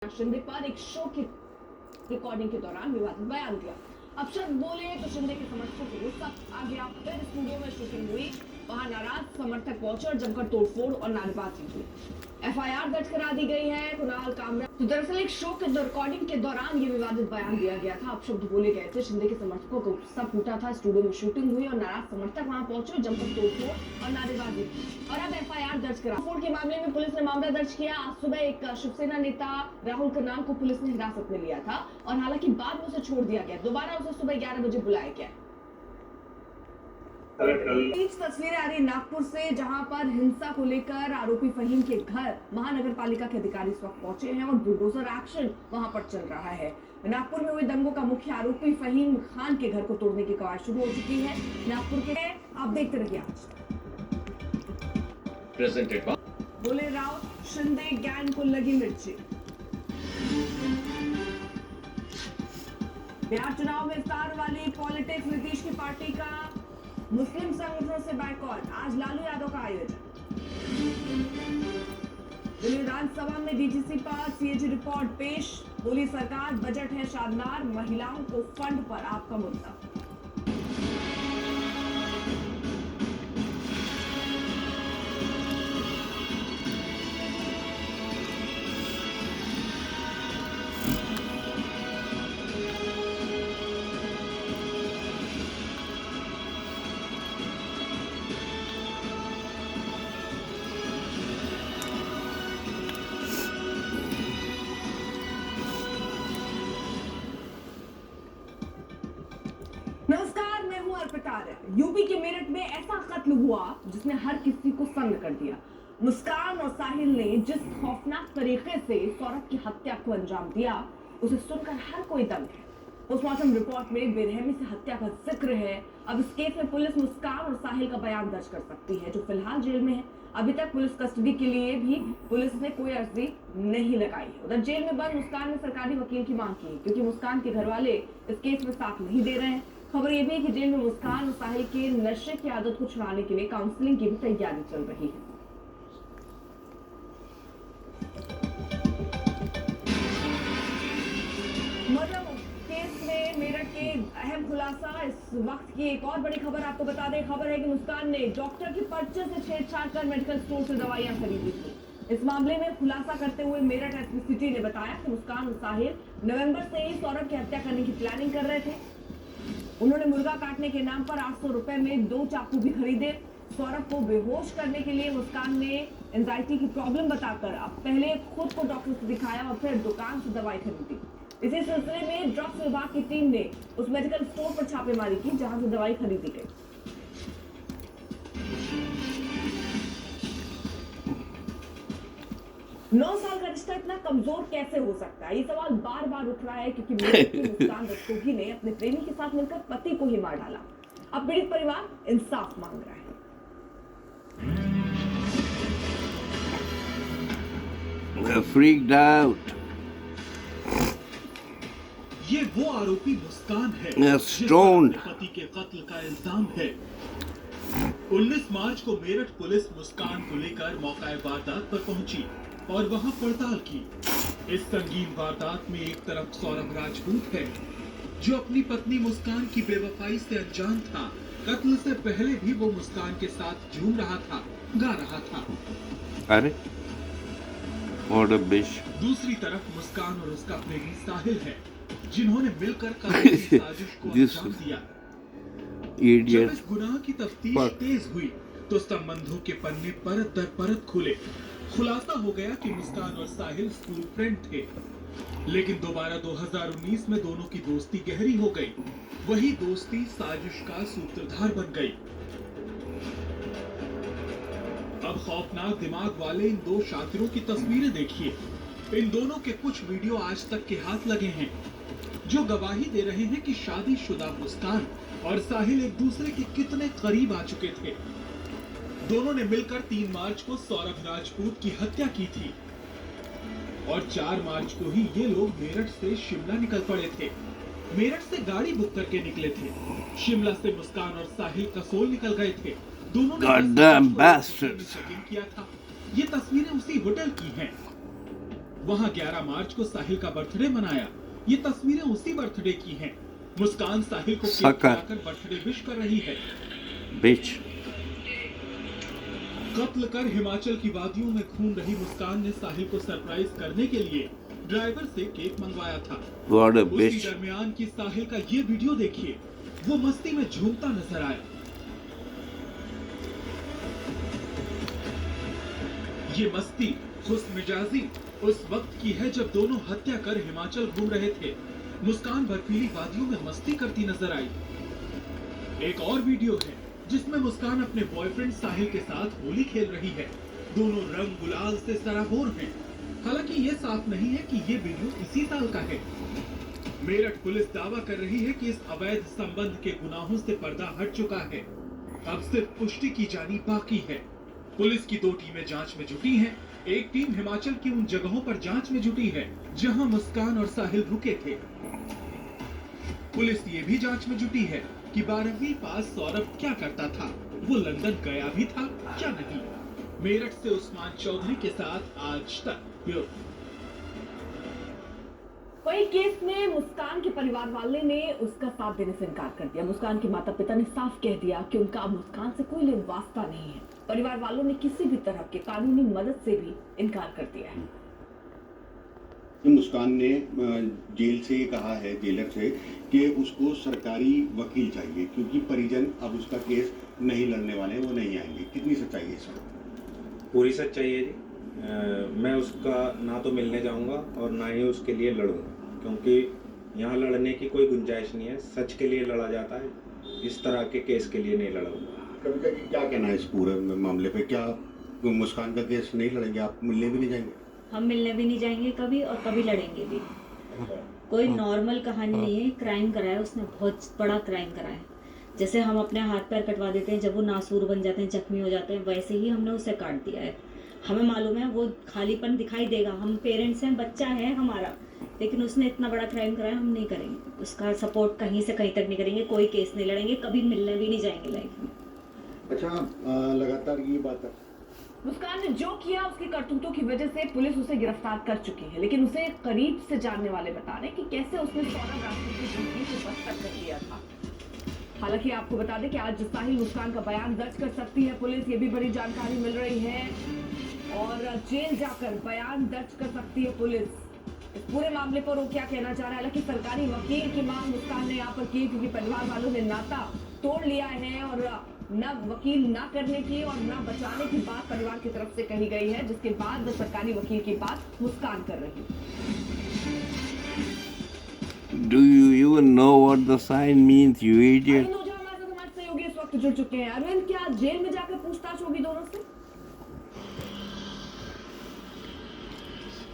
शिंदे पर एक शो की रिकॉर्डिंग के दौरान विवादित बयान दिया। अब शब्द बोले तो शिंदे के समर्थकों को गुस्सा आ गया। फिर स्टूडियो में शूटिंग हुई, वहां नाराज समर्थक पहुंचे और जमकर तोड़फोड़ और नारेबाजी हुई। एफआईआर दर्ज करा दी गई है कुणाल कामरा। तो दरअसल एक शो के रिकॉर्डिंग के दौरान ये विवादित बयान दिया गया था। अब शब्द बोले गए थे, शिंदे के समर्थकों को गुस्सा फूटा था, स्टूडियो में शूटिंग हुई और नाराज समर्थक वहां पहुंचे, जमकर तोड़फोड़ और नारेबाजी की। और अब एफआईआर दर्ज करा। तोड़फोड़ के मामले में पुलिस ने मामला दर्ज किया। आज सुबह एक शिवसेना नेता राहुल करनाल को पुलिस ने हिरासत में लिया था और हालांकि बाद में उसे छोड़ दिया गया। दोबारा उसे सुबह 11 बजे बुलाया गया। बीच तस्वीरें आ रही नागपुर से, जहां पर हिंसा को लेकर आरोपी फहीम के घर महानगर पालिका के अधिकारी इस वक्त पहुंचे हैं और बुलडोजर एक्शन वहां पर चल रहा है। नागपुर में हुए दंगों का मुख्य आरोपी फहीम खान के घर को तोड़ने की कवायद शुरू हो चुकी है। नागपुर के आप देखते रहिए आज। प्रेजेंटेड बोले राव शिंदे गैंग को लगी मिर्ची। बिहार चुनाव में इफ्तार वाली पॉलिटिक्स, नीतीश की पार्टी का मुस्लिम संगठनों से बाइकॉट। आज लालू यादव का आयोजन। दिल्ली विधानसभा में डीजीसी पर सीएजी रिपोर्ट पेश। बोली सरकार बजट है शानदार, महिलाओं को फंड पर आपका मुद्दा। नमस्कार, मैं हूं अर्पिता आर्य। यूपी के मेरठ में ऐसा कत्ल हुआ जिसने हर किसी को सन्न कर दिया। मुस्कान और साहिल ने जिस खौफनाक तरीके से सौरभ की हत्या को अंजाम दिया, उसे सुनकर हर कोई दंग है। पोस्टमार्टम रिपोर्ट में बेरहमी से हत्या का जिक्र है। अब इस केस में पुलिस मुस्कान और साहिल का बयान दर्ज कर सकती है, जो फिलहाल जेल में है। अभी तक पुलिस कस्टडी के लिए भी पुलिस ने कोई अर्जी नहीं लगाई। उधर जेल में बंद मुस्कान ने सरकारी वकील की मांग की, क्योंकि मुस्कान के घर वाले इस केस में साथ नहीं दे रहे हैं। खबर यह भी है कि जेल में मुस्कान और साहिल के नशे की आदत को छुड़ाने के लिए काउंसलिंग की भी तैयारी चल रही है। मतलब केस में मेरठ के अहम खुलासा। इस वक्त की एक और बड़ी खबर आपको बता दें। खबर है कि मुस्कान ने डॉक्टर के पर्चे से छेड़छाड़ कर मेडिकल स्टोर से दवाइयां खरीदी थी। इस मामले में खुलासा करते हुए मेरठ एसपी सिटी ने बताया कि मुस्कान और साहिल नवंबर से ही सौरभ की हत्या करने की प्लानिंग कर रहे थे। उन्होंने मुर्गा काटने के नाम पर 800 रुपए में 2 चाकू भी खरीदे। सौरभ को बेहोश करने के लिए मुस्कान ने एंजाइटी की प्रॉब्लम बताकर अब पहले खुद को डॉक्टर से दिखाया और फिर दुकान से दवाई खरीदी। इसी सिलसिले में ड्रग्स विभाग की टीम ने उस मेडिकल स्टोर पर छापेमारी की, जहां से दवाई खरीदी गई। 9 साल का रिश्ता इतना कमजोर कैसे हो सकता है? ये सवाल बार बार उठ रहा है, क्योंकि मेरठ की मुस्कान रस्तोगी ने अपने प्रेमी के साथ मिलकर पति को ही मार डाला। अब पीड़ित परिवार इंसाफ मांग रहा है। Freaked out. ये वो आरोपी मुस्कान है Stoned. जिस पर पति के कत्ल का इल्जाम है। 19 मार्च को मेरठ पुलिस मुस्कान को लेकर मौका वारदात पर पहुंची और वहां पड़ताल की। इस संगीन वारदात में एक तरफ सौरभ राजपूत है, जो अपनी पत्नी मुस्कान की बेवफाई से अनजान था। कत्ल से पहले भी वो मुस्कान के साथ झूम रहा था, गा रहा था। अरे What a bitch. दूसरी तरफ मुस्कान और उसका प्रेमी साहिल है, जिन्होंने मिलकर कत्ल की साजिश को अंजाम दिया। Idiot. जब इस गुनाह की तफ्तीश तेज हुई तो संबंधों के पन्ने परत दर परत खुले। खुलासा हो गया कि मुस्कान और साहिल स्कूल फ्रेंड थे, लेकिन दोबारा 2019 में दोनों की दोस्ती गहरी हो गई। वही दोस्ती साजिश का सूत्रधार बन गई। अब खौफनाक दिमाग वाले इन दो शातिरों की तस्वीरें देखिए। इन दोनों के कुछ वीडियो आज तक के हाथ लगे हैं, जो गवाही दे रहे हैं कि शादीशुदा मुस्कान और साहिल एक दूसरे के कितने करीब आ चुके थे। दोनों ने मिलकर 3 मार्च को सौरभ राजपूत की हत्या की थी और 4 मार्च को ही ये लोग मेरठ से शिमला निकल पड़े थे। मेरठ से गाड़ी बुक करके निकले थे। शिमला से मुस्कान और साहिल कसोल निकल गए थे। दोनों ने Goddamn bastards. किया था। ये तस्वीरें उसी होटल की हैं। वहां 11 मार्च को साहिल का बर्थडे मनाया। ये तस्वीरें उसी बर्थडे की हैं। मुस्कान साहिल को केक सकर। खिलाकर बर्थडे विश कर रही है। Bitch. कत्ल कर हिमाचल की वादियों में घूम रही मुस्कान ने साहिल को सरप्राइज करने के लिए ड्राइवर से केक मंगवाया था। What a उसी bitch. दरमियान की साहिल का ये वीडियो देखिए, वो मस्ती में झूमता नजर आया। ये मस्ती खुशमिजाजी उस वक्त की है जब दोनों हत्या कर हिमाचल घूम रहे थे। मुस्कान बर्फीली वादियों में मस्ती करती नजर आई। एक और वीडियो है जिसमें मुस्कान अपने बॉयफ्रेंड साहिल के साथ होली खेल रही है। दोनों रंग गुलाल से सराबोर हैं। हालांकि ये साफ नहीं है कि ये वीडियो इसी साल का है। मेरठ पुलिस दावा कर रही है कि इस अवैध संबंध के गुनाहों से पर्दा हट चुका है। अब सिर्फ पुष्टि की जानी बाकी है। पुलिस की 2 टीमें जांच में जुटी हैं। एक टीम हिमाचल की उन जगहों पर जांच में जुटी है जहां मुस्कान और साहिल रुके थे। पुलिस ये भी जांच में जुटी है कि 12वीं पास सौरभ क्या करता था, वो लंदन गया भी था क्या नहीं। मेरठ से उस्मान चौधरी के साथ आज तक ब्यूरो। वही केस में मुस्कान के परिवार वाले ने उसका साथ देने से इनकार कर दिया। मुस्कान के माता पिता ने साफ कह दिया कि उनका मुस्कान से कोई लेन वास्ता नहीं है। परिवार वालों ने किसी भी तरह के कानूनी मदद से भी इनकार कर दिया है। मुस्कान ने जेल से ये कहा है, जेलर से, कि उसको सरकारी वकील चाहिए क्योंकि परिजन अब उसका केस नहीं लड़ने वाले हैं, वो नहीं आएंगे। कितनी सच्चाई है इसमें? पूरी सच्चाई है जी। मैं उसका ना तो मिलने जाऊंगा और ना ही उसके लिए लड़ूंगा, क्योंकि यहाँ लड़ने की कोई गुंजाइश नहीं है। सच के लिए लड़ा जाता है, इस तरह के केस के लिए नहीं लड़ूंगा। कभी कभी क्या कहना है इस पूरे मामले पे? क्या मुस्कान का केस नहीं लड़ेंगे? आप मिलने भी नहीं जाएंगे? हम मिलने भी नहीं जाएंगे कभी, और कभी लड़ेंगे भी। कोई नॉर्मल कहानी नहीं है। क्राइम करा है उसने, बहुत बड़ा क्राइम करा है। जैसे हम अपने हाथ पैर कटवा देते हैं जब वो नासूर बन जाते हैं, जख्मी हो जाते हैं, वैसे ही हमने उसे काट दिया है। हमें मालूम है वो खालीपन दिखाई देगा, हम पेरेंट्स हैं, बच्चा है हमारा, लेकिन उसने इतना बड़ा क्राइम करा है, हम नहीं करेंगे उसका सपोर्ट, कहीं से कहीं तक नहीं करेंगे। कोई केस नहीं लड़ेंगे, कभी मिलने भी नहीं जाएंगे लाइफ में। अच्छा, लगातार ये बात है, मुस्कान ने जो किया उसकी करतूतों की वजह से पुलिस उसे गिरफ्तार कर चुकी है, लेकिन उसे करीब से जानने वाले बता रहे कि कैसे उसने सौरभ राठौर की जिंदगी को बदतर कर दिया था। हालांकि आपको बता दें कि आज साहिल मुस्कान का बयान दर्ज कर सकती है पुलिस, ये भी बड़ी जानकारी मिल रही है, और जेल जाकर बयान दर्ज कर सकती है पुलिस। इस पूरे मामले पर वो क्या कहना चाह रहा है? हालांकि सरकारी वकील की मांग मुस्कान ने यहाँ पर की, क्योंकि परिवार वालों ने नाता तोड़ लिया है और न वकील ना करने की और न बचाने की बात परिवार की तरफ से कही गई है, जिसके बाद सरकारी वकील की बात मुस्कान कर रही है। Do you even know what the sign means, you idiot? Arvind ओझा हमारे साथ हमारे सहयोगी इस वक्त जुड़ चुके हैं। अरविंद, क्या जेल में जाकर पूछताछ होगी दोनों से?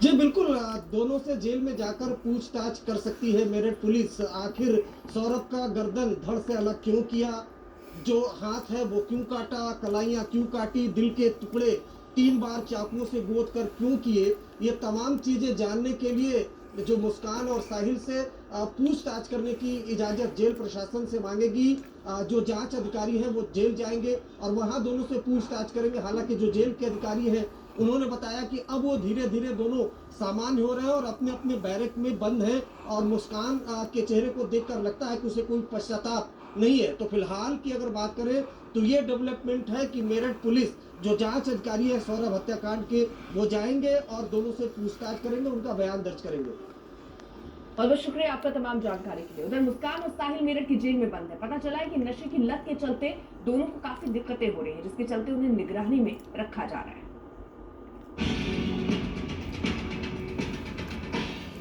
जी बिल्कुल, दोनों से जेल में जाकर पूछताछ कर सकती है मेरठ पुलिस। आखिर सौरभ का गर्दन धड़ से अलग क्यों किया, जो हाथ है वो क्यों काटा, कलाइयाँ क्यों काटी, दिल के टुकड़े 3 बार चाकुओं से गोद कर क्यों किए, ये तमाम चीजें जानने के लिए जो मुस्कान और साहिल से पूछताछ करने की इजाजत जेल प्रशासन से मांगेगी। जो जांच अधिकारी हैं वो जेल जाएंगे और वहां दोनों से पूछताछ करेंगे। हालांकि जो जेल के अधिकारी हैं उन्होंने बताया कि अब वो धीरे धीरे दोनों सामान्य हो रहे हैं और अपने अपने बैरक में बंद हैं, और मुस्कान के चेहरे को देखकर लगता है कि उसे कोई पश्चाताप नहीं है। तो फिलहाल की अगर बात करें तो ये डेवलपमेंट है कि मेरठ पुलिस जो जांच अधिकारी है सौरभ हत्याकांड के, वो जाएंगे और दोनों से पूछताछ करेंगे, उनका बयान दर्ज करेंगे। बहुत बहुत शुक्रिया आपका तमाम जानकारी के लिए। उधर मुस्कान और साहिल मेरठ की जेल में बंद है। पता चला है कि नशे की लत के चलते दोनों को काफी दिक्कतें हो रही हैं, जिसके चलते उन्हें निगरानी में रखा जा रहा है।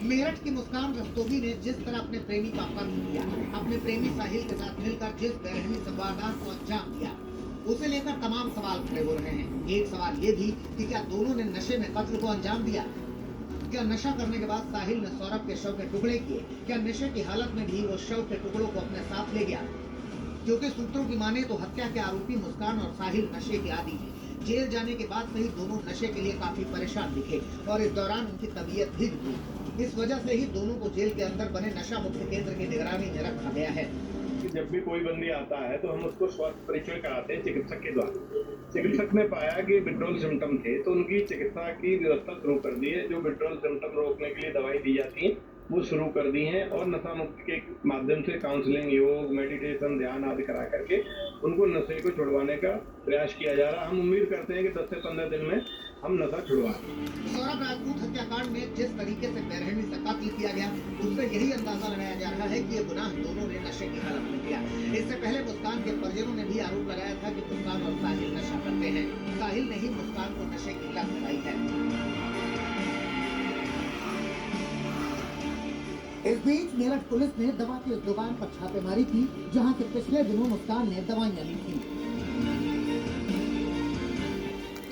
मेरठ की मुस्कान रस्तोगी ने जिस तरह अपने प्रेमी का पक्ष किया, अपने प्रेमी साहिल के साथ मिलकर जिस बेरहमी संवारदात को अंजाम दिया, उसे लेकर तमाम सवाल खड़े हो रहे हैं। एक सवाल ये भी कि क्या दोनों ने नशे में कत्ल को अंजाम दिया? क्या नशा करने के बाद साहिल ने सौरभ के शव के टुकड़े किए? क्या नशे की हालत में भी वो शव के टुकड़ों को अपने साथ ले गया? क्योंकि सूत्रों की माने तो हत्या के आरोपी मुस्कान और साहिल नशे के आदी हैं। जेल जाने के बाद से ही दोनों नशे के लिए काफी परेशान दिखे और इस दौरान उनकी तबीयत भी बिगड़ी। इस वजह से ही दोनों को जेल के अंदर बने नशा मुक्त केंद्र की निगरानी में रखा गया है। जब भी कोई बंदी आता है तो हम उसको स्वास्थ्य परीक्षण कराते हैं चिकित्सक के द्वारा। चिकित्सक ने पाया कि विड्रॉल सिम्टम थे तो उनकी चिकित्सा की व्यवस्था शुरू कर दी है। जो विड्रॉल सिम्टम रोकने के लिए दवाई दी जाती है वो शुरू कर दी हैं और नशा मुक्ति के माध्यम से काउंसलिंग, योग, मेडिटेशन, ध्यान आदि करा करके उनको नशे को छुड़वाने का प्रयास किया जा रहा है। हम उम्मीद करते हैं कि 10 से 15 दिन में हम नशा छुड़वाएं। सौरभ राजपूत हत्याकांड में जिस तरीके से बेरहमी से कत्ल किया गया उससे यही अंदाजा लगाया जा रहा है कि ये गुनाह दोनों ने नशे की हालत में किया। इससे पहले मुस्कान के परिजनों ने भी आरोप लगाया था कि मुस्कान और साहिल नशा करते हैं। साहिल ने ही मुस्कान को नशे की लत लगाई है। इस बीच मेरठ पुलिस ने दवा की उस दुकान पर छापेमारी की जहां से पिछले दिनों मुस्कान ने दवाइयां ली थी।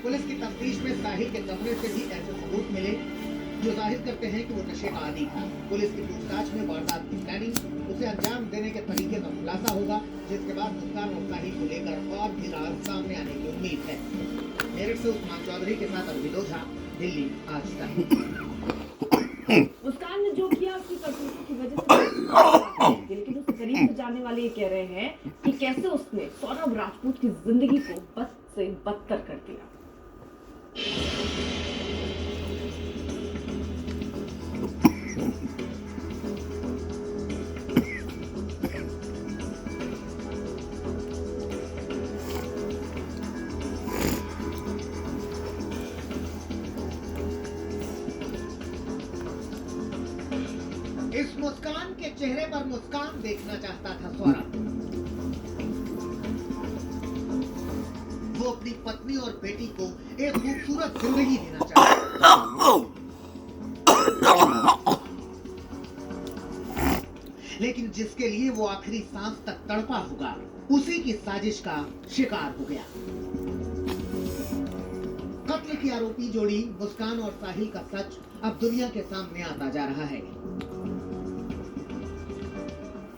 पुलिस की तफ्तीश में साहिल के कमरे से भी ऐसे सबूत मिले जो जाहिर करते हैं कि वो नशे का आदी था। पुलिस की पूछताछ में वारदात की प्लानिंग, उसे अंजाम देने के तरीके का खुलासा होगा, जिसके बाद मुस्कान और साहिल को लेकर और भी राज सामने आने की उम्मीद है। मेरठ से उस्मान चौधरी के साथ अरविंद ओझा, दिल्ली आज तक। मुस्कान ने जो किया उसकी करतूतों की वजह से, लेकिन उसके करीब से जानने वाले ये कह रहे हैं कि कैसे उसने सौरभ राजपूत की जिंदगी को बद से बदतर कर दिया। इस मुस्कान के चेहरे पर मुस्कान देखना चाहता था सौरभ। वो अपनी पत्नी और बेटी को एक खूबसूरत जिंदगी देना चाहता था, लेकिन जिसके लिए वो आखिरी सांस तक तड़पा होगा उसी की साजिश का शिकार हो गया। कत्ल की आरोपी जोड़ी मुस्कान और साहिल का सच अब दुनिया के सामने आता जा रहा है।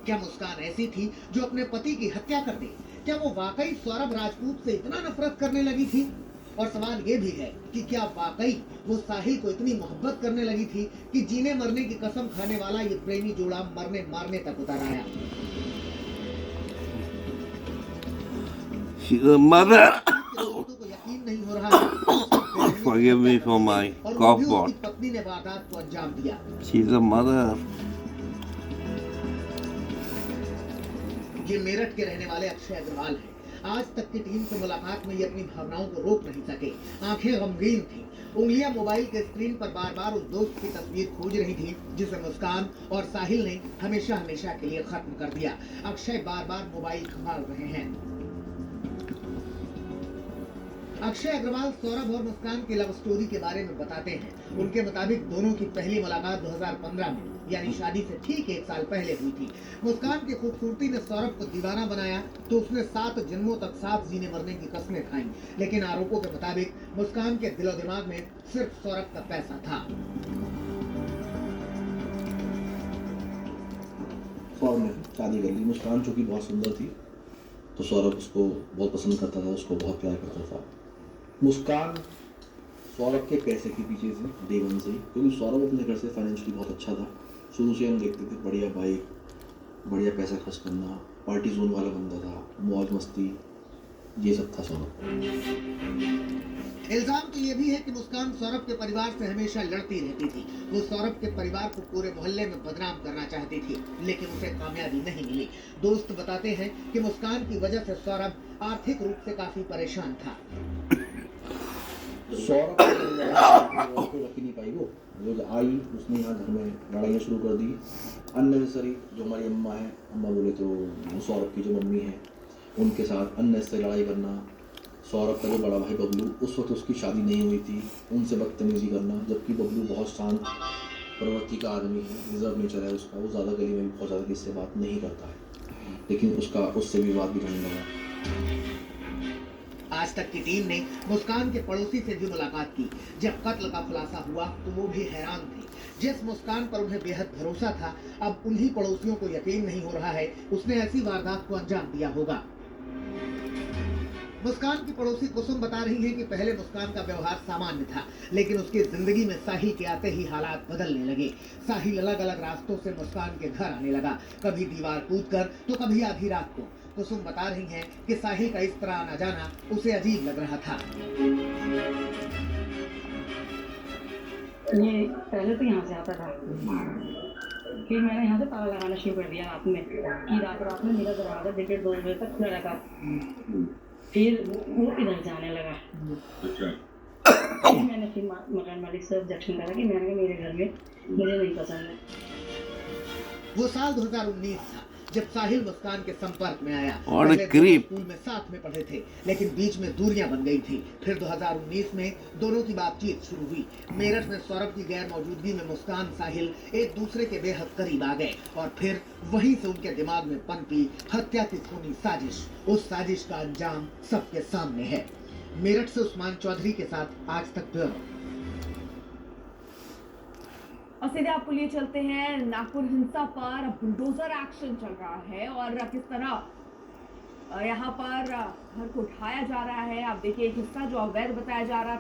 क्या मुस्कान ऐसी थी जो अपने पति की हत्या कर दी? क्या वो वाकई सौरभ राजपूत से इतना नफरत करने लगी थी? और सवाल ये भी है कि क्या वाकई वो साहिल को इतनी मोहब्बत करने लगी थी कि जीने मरने की कसम खाने वाला ये प्रेमी जोड़ा मरने मारने तक उतर आया? She's a mother. दोस्तों को यकीन नहीं हो रहा है। Forgive me for my cough और bot. उसकी पत्नी ने वारदात को अंजाम दिया। She's a mother. ये मेरठ के रहने वाले अक्षय अग्रवाल हैं। आज तक की टीम से मुलाकात में ये अपनी भावनाओं को रोक नहीं सके। आंखें गमगीन थी, उंगलियां मोबाइल के स्क्रीन पर बार बार उस दोस्त की तस्वीर खोज रही थी जिसे मुस्कान और साहिल ने हमेशा हमेशा के लिए खत्म कर दिया। अक्षय बार बार मोबाइल खंगाल रहे हैं। अक्षय अग्रवाल सौरभ और मुस्कान की लव स्टोरी के बारे में बताते हैं। उनके मुताबिक दोनों की पहली मुलाकात 2015 में यानी शादी से ठीक 1 साल पहले हुई थी। मुस्कान की खूबसूरती ने सौरभ को दीवाना बनाया तो उसने 7 जन्मों तक साथ जीने मरने की कस्में खाई। लेकिन आरोपों के मुताबिक मुस्कान के दिलो दिमाग में सिर्फ सौरभ का पैसा था। सौरभ ने शादी कर ली। मुस्कान चूंकि बहुत सुंदर थी तो सौरभ उसको बहुत पसंद करता था, उसको बहुत प्यार करता था। मुस्कान सौरभ के पैसे के पीछे से डे वन से, क्योंकि सौरभ अपने घर से फाइनेंशियली बहुत अच्छा था। शुरू से हम देखते थे बढ़िया बाइक, बढ़िया पैसा खर्च करना, पार्टी जोन वाला बंदा था, मौज मस्ती, ये सब था सौरभ। इल्जाम तो ये भी है कि मुस्कान सौरभ के परिवार से हमेशा लड़ती रहती थी। वो सौरभ के परिवार को पूरे मोहल्ले में बदनाम करना चाहती थी, लेकिन उसे कामयाबी नहीं मिली। दोस्त बताते हैं कि मुस्कान की वजह से सौरभ आर्थिक रूप से काफी परेशान था। सौरभ को रख नहीं पाई वो रोज आई, उसने यहाँ घर में लड़ाइयाँ शुरू कर दी अननेसेसरी। जो हमारी अम्मा है, अम्मा बोले तो सौरभ की जो मम्मी है उनके साथ अननेसेसरी लड़ाई करना। सौरभ का जो बड़ा भाई बबलू, उस वक्त उसकी शादी नहीं हुई थी, उनसे बदतमीजी करना, जबकि बबलू बहुत शांत प्रवृत्ति का आदमी है, रिजर्व नेचर है उसका। वो ज़्यादा गली में भी बहुत ज़्यादा किसी से बात नहीं करता है, लेकिन उससे भी बात भी करने लगा। आज तक की टीम ने मुस्कान के पड़ोसी से भी मुलाकात की। जब कत्ल का खुलासा हुआ तो वो भी हैरान थे। जिस मुस्कान पर उन्हें बेहद भरोसा था, अब उन्हीं पड़ोसियों को यकीन नहीं हो रहा है उसने ऐसी वारदात को अंजाम दिया होगा। मुस्कान की पड़ोसी कुसुम बता रही है कि पहले मुस्कान का व्यवहार सामान्य था, लेकिन उसकी जिंदगी में साहिल के आते ही हालात बदलने लगे। साहिल अलग अलग रास्तों से मुस्कान के घर आने लगा, कभी दीवार कूदकर तो कभी आधी रात को। कुसुम बता रही हैं कि साहिल का इस तरह आना जाना उसे अजीब लग रहा था। ये पहले तो यहाँ से आता था, फिर मैंने यहाँ से ताला लगाना शुरू कर दिया रात में कि रात में मेरा दरवाजा 1:30-2 बजे तक खुला रखा। फिर वो इधर जाने लगा। मैंने फिर मकान मालिक से ऑब्जेक्शन करा कि मेरे घर में मुझे नहीं पसंद है। वो साल 2019 था जब साहिल मुस्कान के संपर्क में आया। और पहले क्रीप। स्कूल में साथ में पढ़े थे, लेकिन बीच में दूरियां बन गई थी। फिर 2019 में दोनों की बातचीत शुरू हुई। मेरठ में सौरभ की गैर मौजूदगी में मुस्कान साहिल एक दूसरे के बेहद करीब आ गए और फिर वहीं से उनके दिमाग में पनपी हत्या की खूनी साजिश। उस साजिश का अंजाम सबके सामने है। मेरठ से उस्मान चौधरी के साथ आज तक ब्यूरो। और सीधे आपको लिए चलते हैं नागपुर हिंसा पर। अब बुलडोजर एक्शन चल रहा है और किस तरह यहाँ पर घर को उठाया जा रहा है। आप देखिए एक हिस्सा जो अवैध बताया जा रहा था।